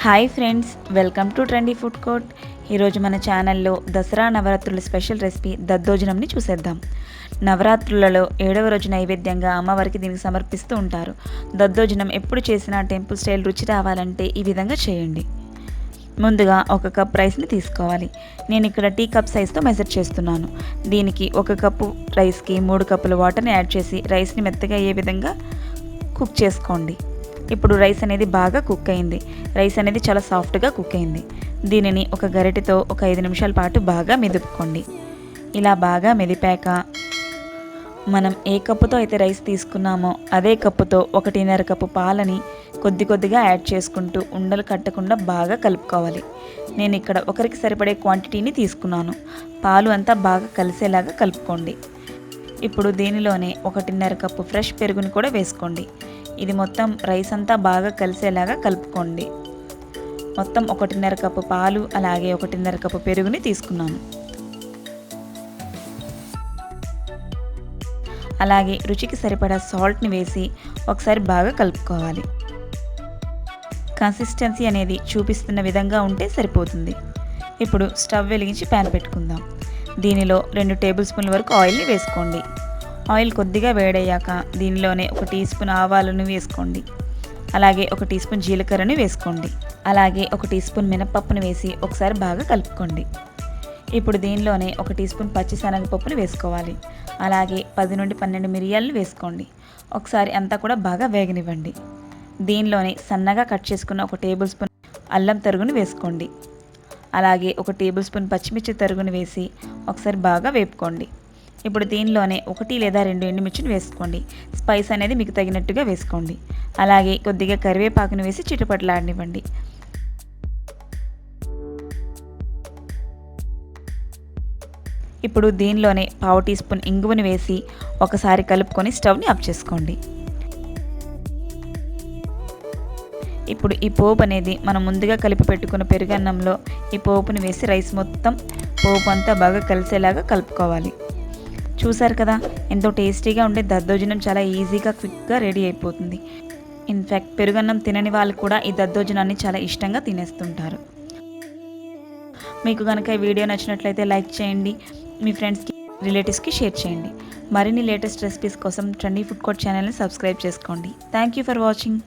Hi friends, welcome to trendy food court. ఈరోజు మన ఛానల్లో దసరా నవరాత్రుల స్పెషల్ రెసిపీ దద్దోజనంని చూసేద్దాం. నవరాత్రులలో 7వ రోజు నైవేద్యంగా అమ్మవారికి దీనికి సమర్పిస్తూ ఉంటారు. దద్దోజనం ఎప్పుడు చేసినా టెంపుల్ స్టైల్ రుచి రావాలంటే ఈ విధంగా చేయండి. ముందుగా 1 కప్ రైస్ని తీసుకోవాలి. నేను ఇక్కడ టీ కప్ సైజ్తో మెజర్ చేస్తున్నాను. దీనికి 1 కప్పు రైస్కి 3 కప్పుల వాటర్ని యాడ్ చేసి రైస్ని మెత్తగా అయ్యే విధంగా కుక్ చేసుకోండి. ఇప్పుడు రైస్ అనేది బాగా కుక్ అయింది. రైస్ అనేది చాలా సాఫ్ట్గా కుక్ అయింది. దీనిని ఒక గరిటెతో ఒక 5 నిమిషాల పాటు బాగా మెదుపుకోండి. ఇలా బాగా మెదిపాక మనం ఏ కప్పుతో అయితే రైస్ తీసుకున్నామో అదే కప్పుతో 1.5 కప్పు పాలని కొద్ది కొద్దిగా యాడ్ చేసుకుంటూ ఉండలు కట్టకుండా బాగా కలుపుకోవాలి. నేను ఇక్కడ ఒకరికి సరిపడే క్వాంటిటీని తీసుకున్నాను. పాలు అంతా బాగా కలిసేలాగా కలుపుకోండి. ఇప్పుడు దీనిలోనే 1.5 కప్పు ఫ్రెష్ పెరుగుని కూడా వేసుకోండి. ఇది మొత్తం రైస్ అంతా బాగా కలిసేలాగా కలుపుకోండి. మొత్తం 1.5 కప్పు పాలు అలాగే 1.5 కప్పు పెరుగుని తీసుకున్నాను. అలాగే రుచికి సరిపడా సాల్ట్ని వేసి ఒకసారి బాగా కలుపుకోవాలి. కన్సిస్టెన్సీ అనేది చూపిస్తున్న విధంగా ఉంటే సరిపోతుంది. ఇప్పుడు స్టవ్ వెలిగించి ప్యాన్ పెట్టుకుందాం. దీనిలో 2 టేబుల్ స్పూన్ల వరకు ఆయిల్ని వేసుకోండి. ఆయిల్ కొద్దిగా వేడయ్యాక దీనిలోనే 1 టీ స్పూన్ ఆవాలను వేసుకోండి. అలాగే 1 టీ స్పూన్ జీలకర్రని వేసుకోండి. అలాగే 1 టీ స్పూన్ మినపప్పును వేసి ఒకసారి బాగా కలుపుకోండి. ఇప్పుడు దీనిలోనే 1 టీ స్పూన్ పచ్చిశనగపప్పును వేసుకోవాలి. అలాగే 10 నుండి 12 మిరియాలను వేసుకోండి. ఒకసారి అంతా కూడా బాగా వేగనివ్వండి. దీనిలోనే సన్నగా కట్ చేసుకున్న 1 టేబుల్ స్పూన్ అల్లం తరుగుని వేసుకోండి. అలాగే 1 టేబుల్ స్పూన్ పచ్చిమిర్చి తరుగుని వేసి ఒకసారి బాగా వేపుకోండి. ఇప్పుడు దీనిలోనే 1 లేదా 2 ఎండుమిర్చిని వేసుకోండి. స్పైస్ అనేది మీకు తగినట్టుగా వేసుకోండి. అలాగే కొద్దిగా కరివేపాకును వేసి చిటపటలాడనివ్వండి. ఇప్పుడు దీనిలోనే 1/2 టీ స్పూన్ ఇంగువను వేసి ఒకసారి కలుపుకొని స్టవ్ని ఆఫ్ చేసుకోండి. ఇప్పుడు ఈ పోపు అనేది మనం ముందుగా కలిపి పెట్టుకున్న పెరుగన్నంలో ఈ పోపుని వేసి రైస్ మొత్తం పోపు అంతా బాగా కలిసేలాగా కలుపుకోవాలి. చూసారు కదా, ఎంతో టేస్టీగా ఉండే దద్దోజనం చాలా ఈజీగా క్విక్గా రెడీ అయిపోతుంది. ఇన్ఫ్యాక్ట్ పెరుగన్నం తినని వాళ్ళు కూడా ఈ దద్దోజనాన్ని చాలా ఇష్టంగా తినేస్తుంటారు. మీకు కనుక ఈ వీడియో నచ్చినట్లయితే లైక్ చేయండి, మీ ఫ్రెండ్స్కి రిలేటివ్స్కి షేర్ చేయండి. మరిన్ని లేటెస్ట్ రెసిపీస్ కోసం ట్రెండీ ఫుడ్ కోర్ట్ ఛానల్ని సబ్స్క్రైబ్ చేసుకోండి. Thank you for watching.